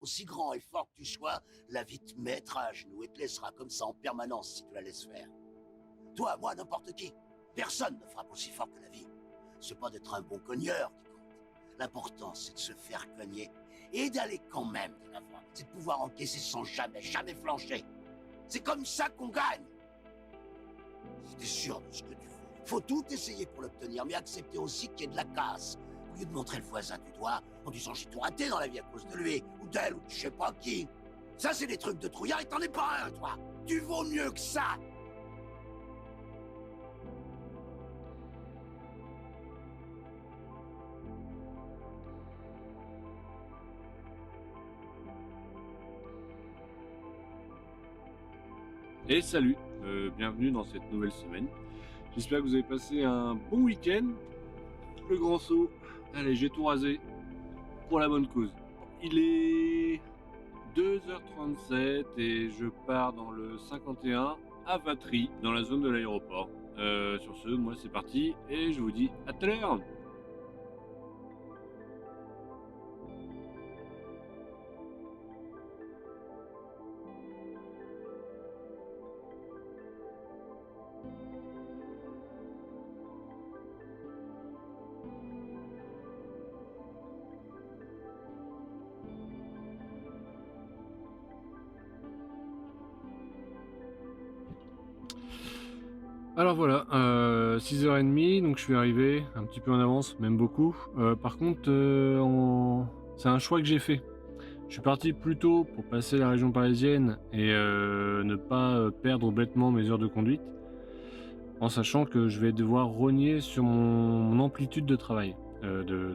Aussi grand et fort que tu sois, la vie te mettra à genoux et te laissera comme ça en permanence si tu la laisses faire. Toi, moi, n'importe qui. Personne ne frappe aussi fort que la vie. C'est pas d'être un bon cogneur qui compte. L'important, c'est de se faire cogner et d'aller quand même de l'avant. C'est de pouvoir encaisser sans jamais flancher. C'est comme ça qu'on gagne. Si t'es sûr de ce que tu veux, faut tout essayer pour l'obtenir, mais accepter aussi qu'il y ait de la casse. Au lieu de montrer le voisin du doigt en disant j'ai tout raté dans la vie à cause de lui, ou d'elle, ou de je sais pas qui. Ça, c'est des trucs de trouillard et t'en es pas un, toi. Tu vaux mieux que ça. Et salut, bienvenue dans cette nouvelle semaine. J'espère que vous avez passé un bon week-end. Le grand saut, allez, j'ai tout rasé pour la bonne cause. Il est 2h37 et je pars dans le 51 à Vatry, dans la zone de l'aéroport. Sur ce, moi c'est parti et je vous dis à tout à l'heure. Alors voilà, 6h30, donc je suis arrivé un petit peu en avance, même beaucoup. Par contre, c'est un choix que j'ai fait. Je suis parti plus tôt pour passer la région parisienne et ne pas perdre bêtement mes heures de conduite, en sachant que je vais devoir rogner sur mon amplitude de travail,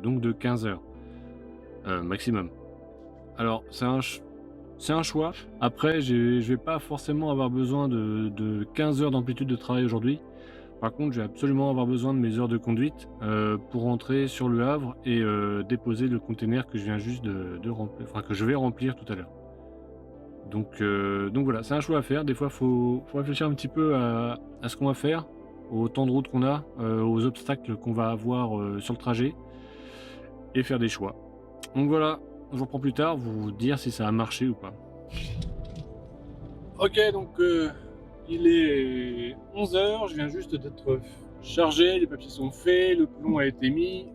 donc de 15 heures maximum. Alors c'est un choix. Après, je vais pas forcément avoir besoin de 15 heures d'amplitude de travail aujourd'hui. Par contre, je vais absolument avoir besoin de mes heures de conduite pour rentrer sur le Havre et déposer le container que je viens juste de remplir, enfin que je vais remplir tout à l'heure. Donc voilà, c'est un choix à faire. Des fois, faut réfléchir un petit peu à ce qu'on va faire, au temps de route qu'on a, aux obstacles qu'on va avoir sur le trajet, et faire des choix. Donc voilà, je vous reprends plus tard, vous dire si ça a marché ou pas. Ok, donc il est 11h, je viens juste d'être chargé, les papiers sont faits, le plomb a été mis,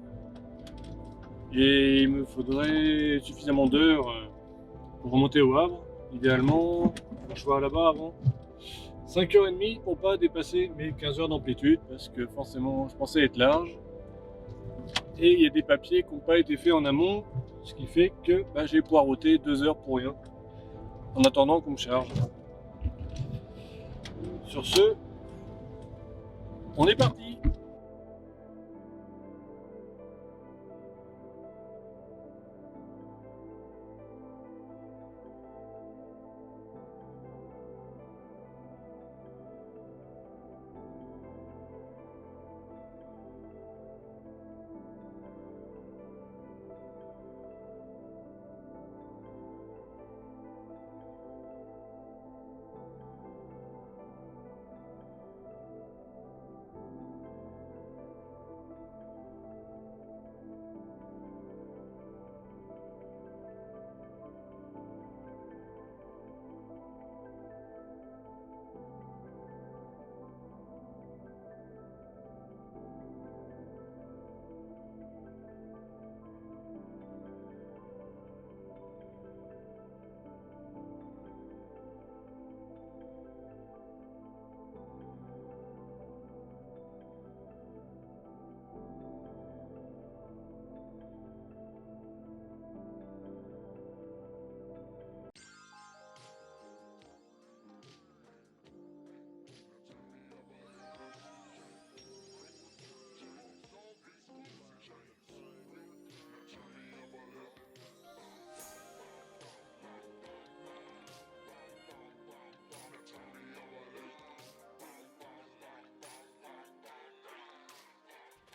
et il me faudrait suffisamment d'heures pour remonter au Havre. Idéalement, je vois là-bas avant 5h30 pour pas dépasser mes 15 heures d'amplitude, parce que forcément je pensais être large. Et il y a des papiers qui n'ont pas été faits en amont, ce qui fait que j'ai poireauté 2 heures pour rien, en attendant qu'on me charge. Sur ce, on est parti!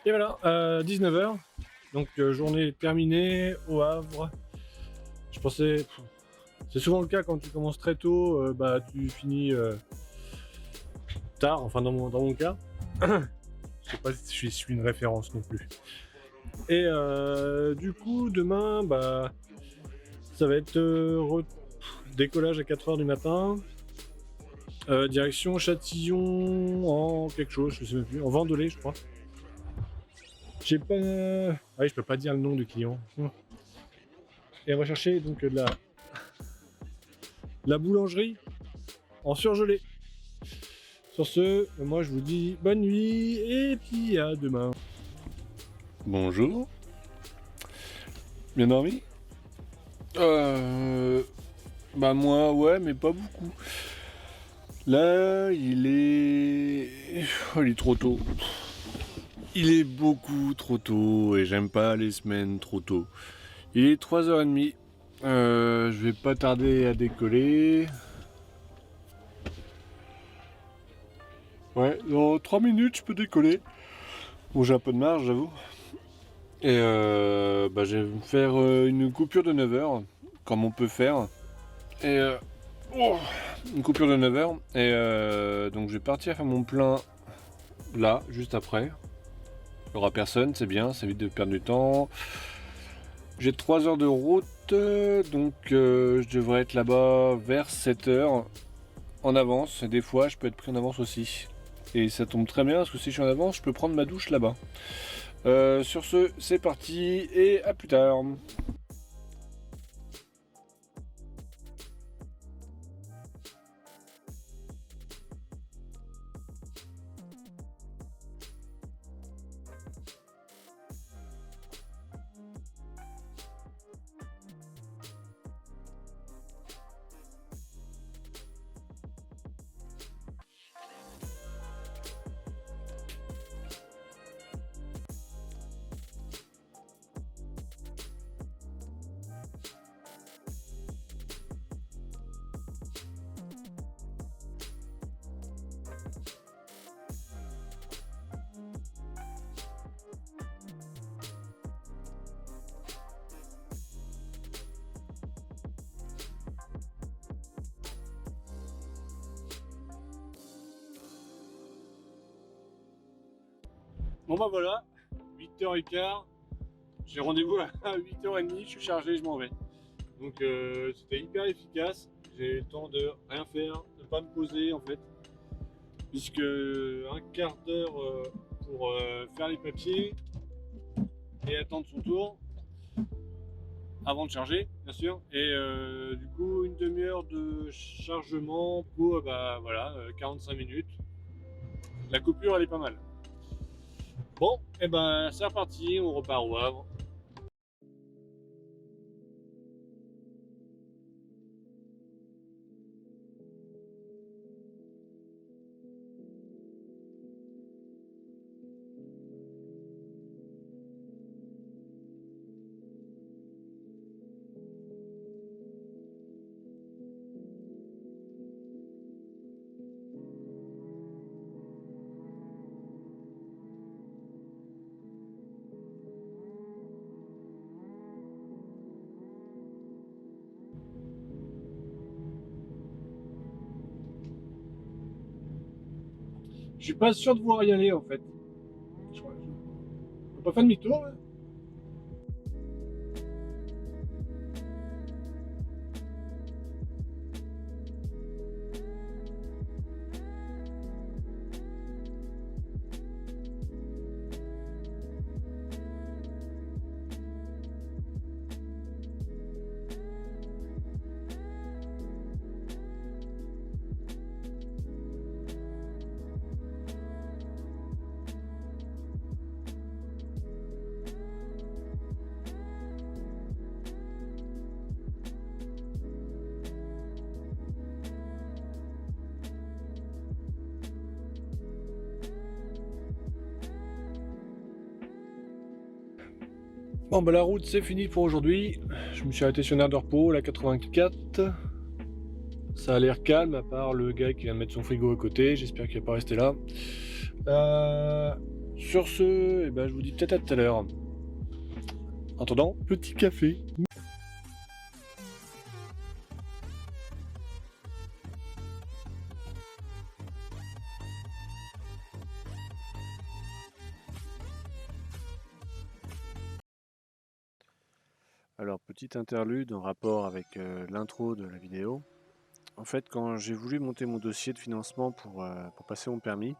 Et voilà, 19h, donc journée terminée au Havre. Je pensais, c'est souvent le cas quand tu commences très tôt, tu finis tard, enfin dans mon cas. Je sais pas si je suis une référence non plus. Et du coup, demain, Ça va être décollage à 4h du matin. Direction Châtillon en quelque chose, je sais même plus, en Vendolée je crois. J'ai pas... Ah oui, je peux pas dire le nom du client. Et on va chercher donc de la boulangerie en surgelé. Sur ce, moi je vous dis bonne nuit et puis à demain. Bonjour. Bien dormi? Bah moi ouais, mais pas beaucoup. Là, il est trop tôt. Il est beaucoup trop tôt et j'aime pas les semaines trop tôt. Il est 3h30. Je vais pas tarder à décoller. Ouais, dans 3 minutes je peux décoller. Bon, j'ai un peu de marge, j'avoue. Et bah, je vais me faire une coupure de 9h, comme on peut faire. Et une coupure de 9h. Et donc je vais partir faire mon plein là, juste après. Il n'y aura personne, c'est bien, ça évite de perdre du temps. J'ai 3 heures de route, donc je devrais être là-bas vers 7h en avance. Et des fois, je peux être pris en avance aussi. Et ça tombe très bien parce que si je suis en avance, je peux prendre ma douche là-bas. Sur ce, c'est parti et à plus tard. Bon bah voilà, 8h15, j'ai rendez-vous à 8h30, je suis chargé, je m'en vais. Donc c'était hyper efficace, j'ai eu le temps de rien faire, de pas me poser en fait, puisque un quart d'heure pour faire les papiers et attendre son tour, avant de charger bien sûr, et du coup une demi-heure de chargement pour bah voilà, 45 minutes. La coupure elle est pas mal. Bon, et ben c'est reparti, on repart au Havre. Je suis pas sûr de vouloir y aller en fait. On peut pas faire demi-tour là. Bon bah la route c'est fini pour aujourd'hui. Je me suis arrêté sur une aire de repos, la 84. Ça a l'air calme à part le gars qui vient de mettre son frigo à côté, j'espère qu'il va pas rester là. Sur ce, eh ben, je vous dis peut-être à tout à l'heure. En attendant, petit café. Alors, petite interlude en rapport avec l'intro de la vidéo. En fait, quand j'ai voulu monter mon dossier de financement pour passer mon permis,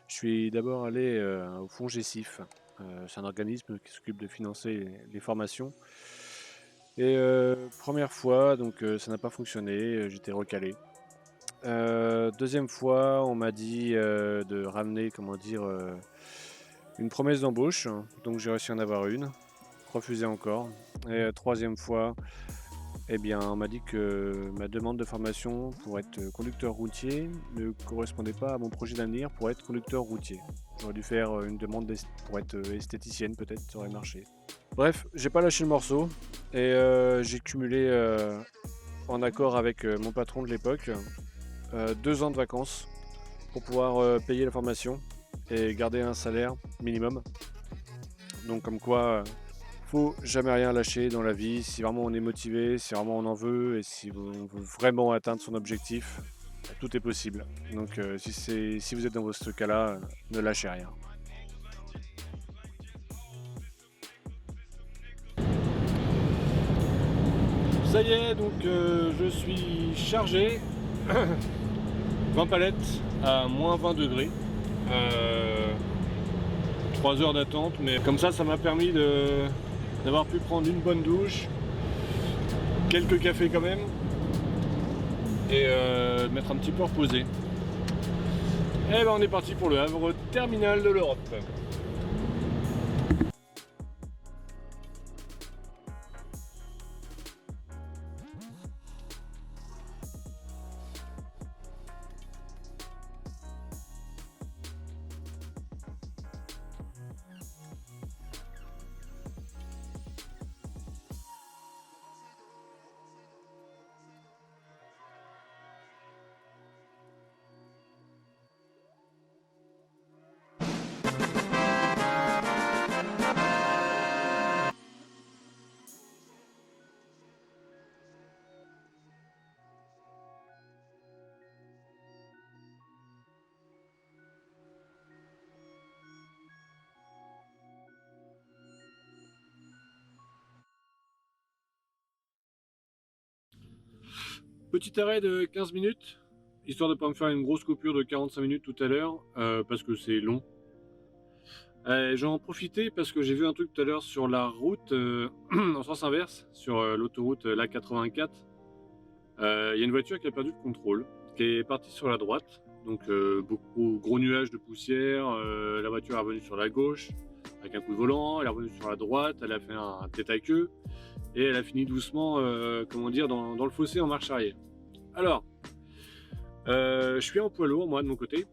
je suis d'abord allé au fonds GESIF. C'est un organisme qui s'occupe de financer les formations. Et première fois, donc ça n'a pas fonctionné, j'étais recalé. Deuxième fois, on m'a dit de ramener, comment dire, une promesse d'embauche. Donc j'ai réussi à en avoir une, refusé encore. Et troisième fois, eh bien, on m'a dit que ma demande de formation pour être conducteur routier ne correspondait pas à mon projet d'avenir pour être conducteur routier. J'aurais dû faire une demande pour être esthéticienne, peut-être, ça aurait marché. Bref, j'ai pas lâché le morceau et j'ai cumulé, en accord avec mon patron de l'époque, 2 ans de vacances pour pouvoir payer la formation et garder un salaire minimum. Donc comme quoi, faut jamais rien lâcher dans la vie. Si vraiment on est motivé, si vraiment on en veut et si on veut vraiment atteindre son objectif, tout est possible. Donc si vous êtes dans ce cas-là, ne lâchez rien. Ça y est, donc je suis chargé. 20 palettes à moins 20 degrés. 3 heures d'attente, mais comme ça m'a permis d'avoir pu prendre une bonne douche, quelques cafés quand même, et mettre un petit peu reposé. Et ben on est parti pour le Havre, terminal de l'Europe. Petit arrêt de 15 minutes, histoire de ne pas me faire une grosse coupure de 45 minutes tout à l'heure, parce que c'est long. J'en ai profité parce que j'ai vu un truc tout à l'heure sur la route, en sens inverse, sur l'autoroute l'A84. Il y a une voiture qui a perdu le contrôle, qui est partie sur la droite, donc beaucoup gros nuages de poussière, la voiture est revenue sur la gauche, avec un coup de volant, elle est revenue sur la droite, elle a fait un tête à queue, et elle a fini doucement, comment dire, dans le fossé en marche arrière. Alors, je suis en poids lourd, moi, de mon côté.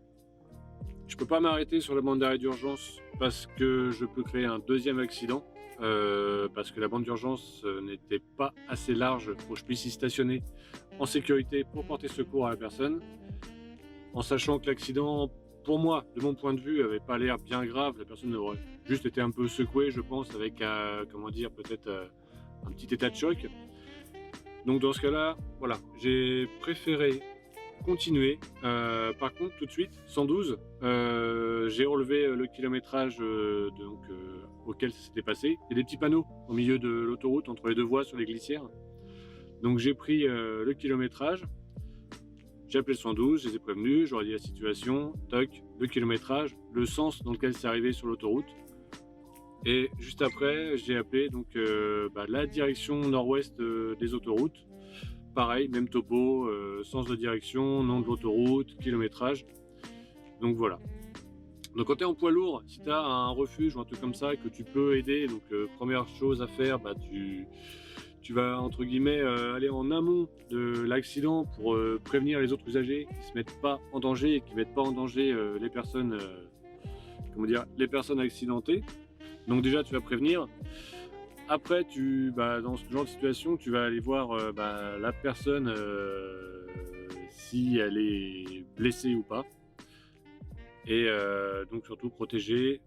Je peux pas m'arrêter sur la bande d'arrêt d'urgence parce que je peux créer un deuxième accident, parce que la bande d'urgence n'était pas assez large pour que je puisse y stationner en sécurité pour porter secours à la personne, en sachant que l'accident, pour moi, de mon point de vue, avait pas l'air bien grave. La personne aurait juste été un peu secouée, je pense, avec comment dire, peut-être un petit état de choc. Donc dans ce cas-là, voilà, j'ai préféré continuer. Par contre, tout de suite, 112, j'ai relevé le kilométrage auquel ça s'était passé. Il y a des petits panneaux au milieu de l'autoroute, entre les deux voies sur les glissières. Donc j'ai pris le kilométrage, j'ai appelé le 112, je les ai prévenus, j'aurais dit la situation, toc, le kilométrage, le sens dans lequel c'est arrivé sur l'autoroute. Et juste après, j'ai appelé donc la direction nord-ouest des autoroutes. Pareil, même topo, sens de direction, nom de l'autoroute, kilométrage. Donc voilà. Donc quand tu es en poids lourd, si tu as un refuge ou un truc comme ça que tu peux aider, donc première chose à faire, tu vas entre guillemets aller en amont de l'accident pour prévenir les autres usagers qui se mettent pas en danger et qui mettent pas en danger les personnes les personnes accidentées. Donc déjà tu vas prévenir. Après, dans ce genre de situation, tu vas aller voir la personne si elle est blessée ou pas. Et donc surtout protéger.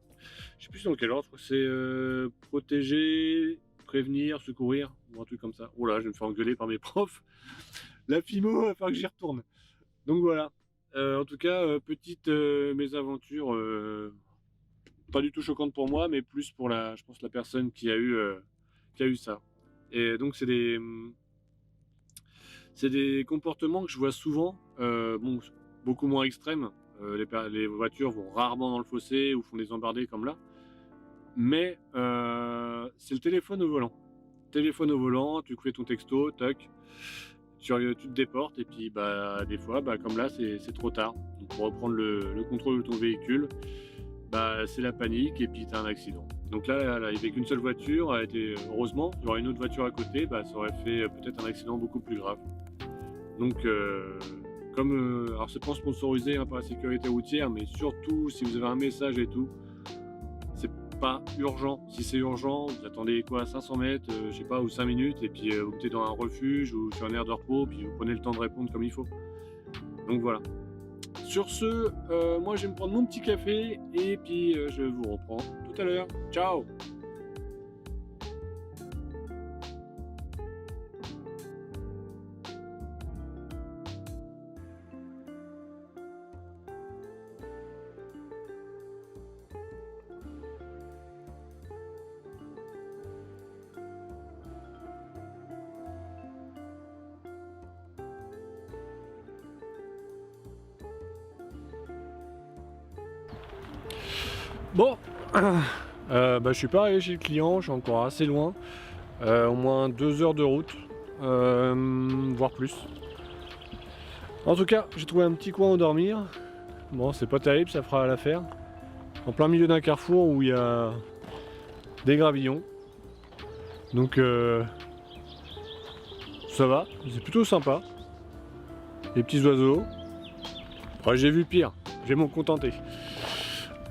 Je sais plus dans quel ordre, je crois que c'est protéger, prévenir, secourir, ou un truc comme ça. Oh là, je vais me faire engueuler par mes profs. La FIMO, il va falloir que j'y retourne. Donc voilà. En tout cas, petite mésaventure, pas du tout choquante pour moi, mais plus pour je pense la personne qui a eu ça. Et donc c'est des comportements que je vois souvent, bon, beaucoup moins extrêmes. Les voitures vont rarement dans le fossé ou font des embardées comme là. Mais c'est le téléphone au volant. Téléphone au volant, tu fais ton texto, tac, tu te déportes et puis bah, des fois, bah, comme là, c'est trop tard. Donc, pour reprendre le contrôle de ton véhicule, bah, c'est la panique et puis tu as un accident. Donc là, il n'y avait qu'une seule voiture, heureusement, il y aurait une autre voiture à côté, bah, ça aurait fait peut-être un accident beaucoup plus grave. Donc, alors c'est pas sponsorisé par la sécurité routière, mais surtout si vous avez un message et tout, c'est pas urgent. Si c'est urgent, vous attendez quoi, 500 mètres, je sais pas, ou 5 minutes, et puis vous mettez dans un refuge ou sur une aire de repos, puis vous prenez le temps de répondre comme il faut. Donc voilà. Sur ce, moi je vais me prendre mon petit café, et puis je vous reprends tout à l'heure. Ciao! Bon, je suis pas arrivé chez le client, je suis encore assez loin, au moins 2 heures de route, voire plus. En tout cas, j'ai trouvé un petit coin où dormir. Bon, c'est pas terrible, ça fera l'affaire. En plein milieu d'un carrefour où il y a des gravillons. Donc ça va, c'est plutôt sympa. Les petits oiseaux. Ouais, j'ai vu pire, je vais m'en contenter.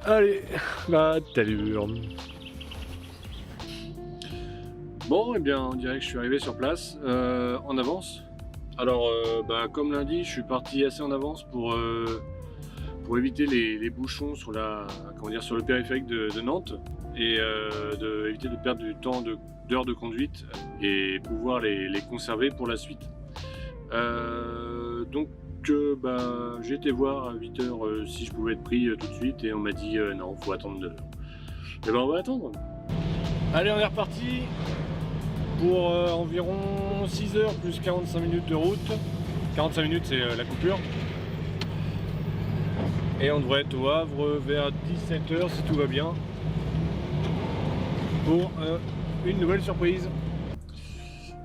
Allez, bah t'allure. Bon, et bien on dirait que je suis arrivé sur place en avance. Alors, comme lundi, je suis parti assez en avance pour éviter les bouchons sur sur le périphérique de Nantes et éviter de perdre du temps d'heures de conduite et pouvoir les conserver pour la suite. Donc j'ai été voir à 8h si je pouvais être pris tout de suite et on m'a dit non, faut attendre 2 heures. Et ben on va attendre. Allez, on est reparti pour environ 6 heures plus 45 minutes de route. 45 minutes c'est la coupure. Et on devrait être au Havre vers 17h si tout va bien pour une nouvelle surprise.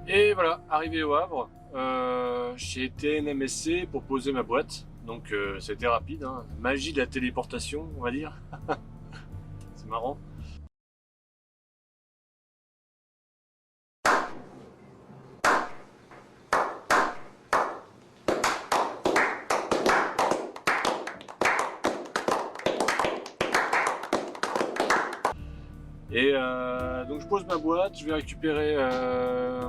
Et voilà, arrivé au Havre, chez TNMSC pour poser ma boîte. Donc c'était rapide, hein. Magie de la téléportation, on va dire. C'est marrant. Et donc je pose ma boîte, je vais récupérer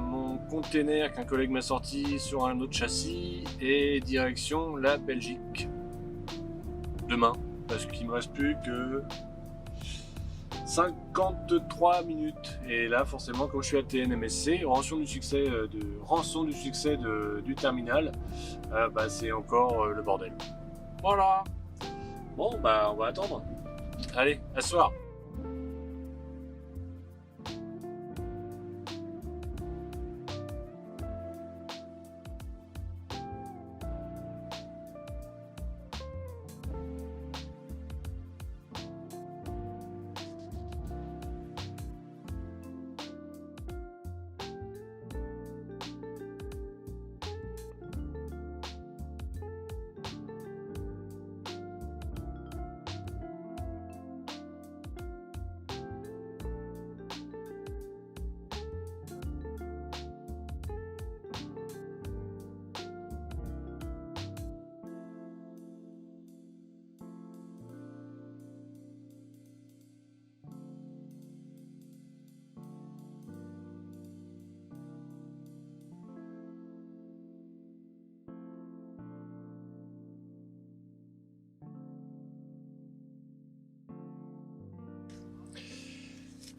mon container qu'un collègue m'a sorti sur un autre châssis et direction la Belgique. Demain, parce qu'il me reste plus que 53 minutes. Et là forcément, comme je suis à TNMSC, rançon du succès du terminal, c'est encore le bordel. Voilà. Bon on va attendre. Allez, à ce soir.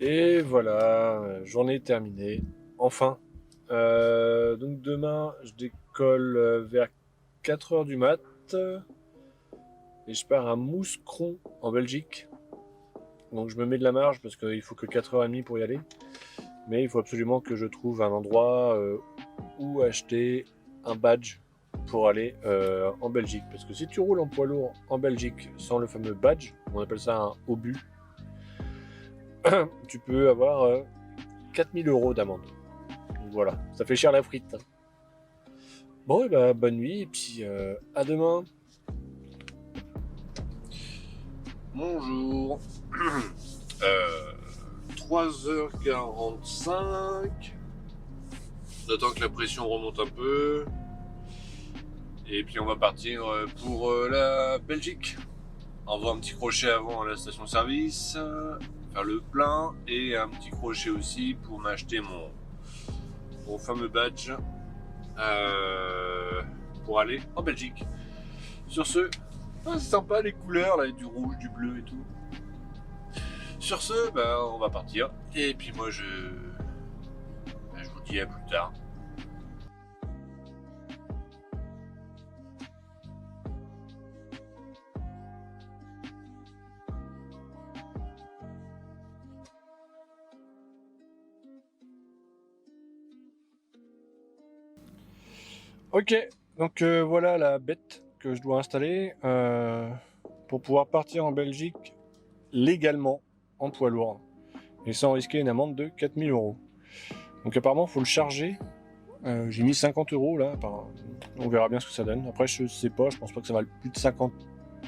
Et voilà, journée terminée, enfin. Donc demain, je décolle vers 4h du mat. Et je pars à Mouscron, en Belgique. Donc je me mets de la marge parce qu'il faut que 4h30 pour y aller. mais il faut absolument que je trouve un endroit où acheter un badge pour aller en Belgique. Parce que si tu roules en poids lourd en Belgique sans le fameux badge, on appelle ça un obus, tu peux avoir 4000 € d'amende. Donc voilà, ça fait cher la frite. Hein. Bon, et bah, bonne nuit, et puis à demain. Bonjour. 3h45. J'attends que la pression remonte un peu. Et puis on va partir pour la Belgique. On va un petit crochet avant à la station-service, faire le plein, et un petit crochet aussi pour m'acheter mon fameux badge pour aller en Belgique. Sur ce, c'est sympa les couleurs là, du rouge, du bleu et tout. Sur ce, bah, on va partir. Et puis moi je vous dis à plus tard. Ok, donc voilà la bête que je dois installer pour pouvoir partir en Belgique légalement en poids lourd et sans risquer une amende de 4000 €. Donc apparemment il faut le charger. J'ai mis 50 € là, on verra bien ce que ça donne. Après je sais pas, je pense pas que ça vaille plus de 50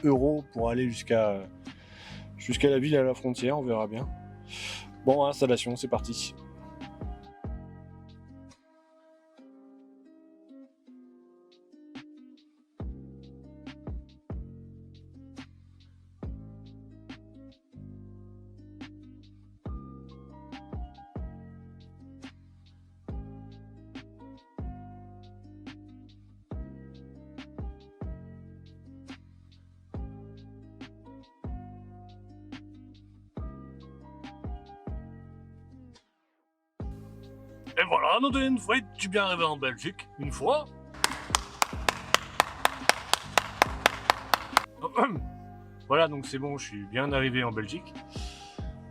€ pour aller jusqu'à la ville et à la frontière, on verra bien. Bon, installation, c'est parti. Et voilà, une fois, tu es bien arrivé en Belgique, une fois. Voilà, donc c'est bon, je suis bien arrivé en Belgique.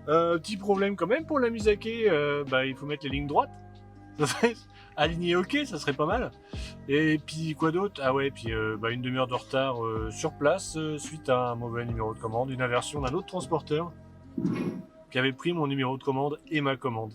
Petit problème quand même pour la Misaki, il faut mettre les lignes droites. Aligné ok, ça serait pas mal. Et puis quoi d'autre? Ah ouais, puis une demi-heure de retard sur place suite à un mauvais numéro de commande, une inversion d'un autre transporteur qui avait pris mon numéro de commande et ma commande.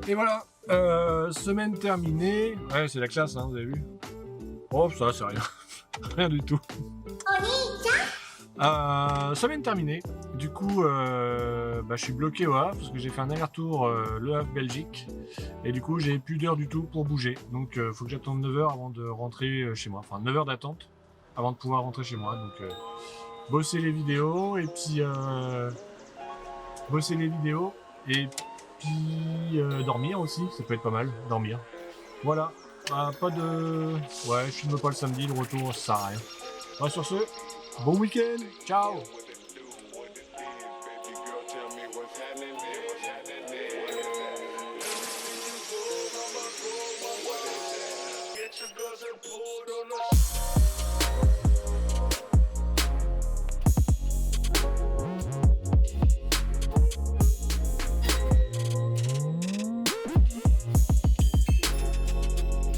Et voilà, semaine terminée. Ouais, c'est la classe, hein, vous avez vu. Oh, ça, c'est rien. Rien du tout. Semaine terminée. Du coup, je suis bloqué au Havre parce que j'ai fait un aller-retour Le Havre-Belgique. Et du coup, j'ai plus d'heures du tout pour bouger. Donc, faut que j'attende 9 heures avant de rentrer chez moi. Enfin, 9 heures d'attente avant de pouvoir rentrer chez moi. Donc, bosser les vidéos et puis... bosser les vidéos et puis dormir aussi. Ça peut être pas mal, dormir. Voilà. Pas de... Ouais, je filme pas le samedi, le retour, ça sert à rien. Sur ce, bon week-end, ciao.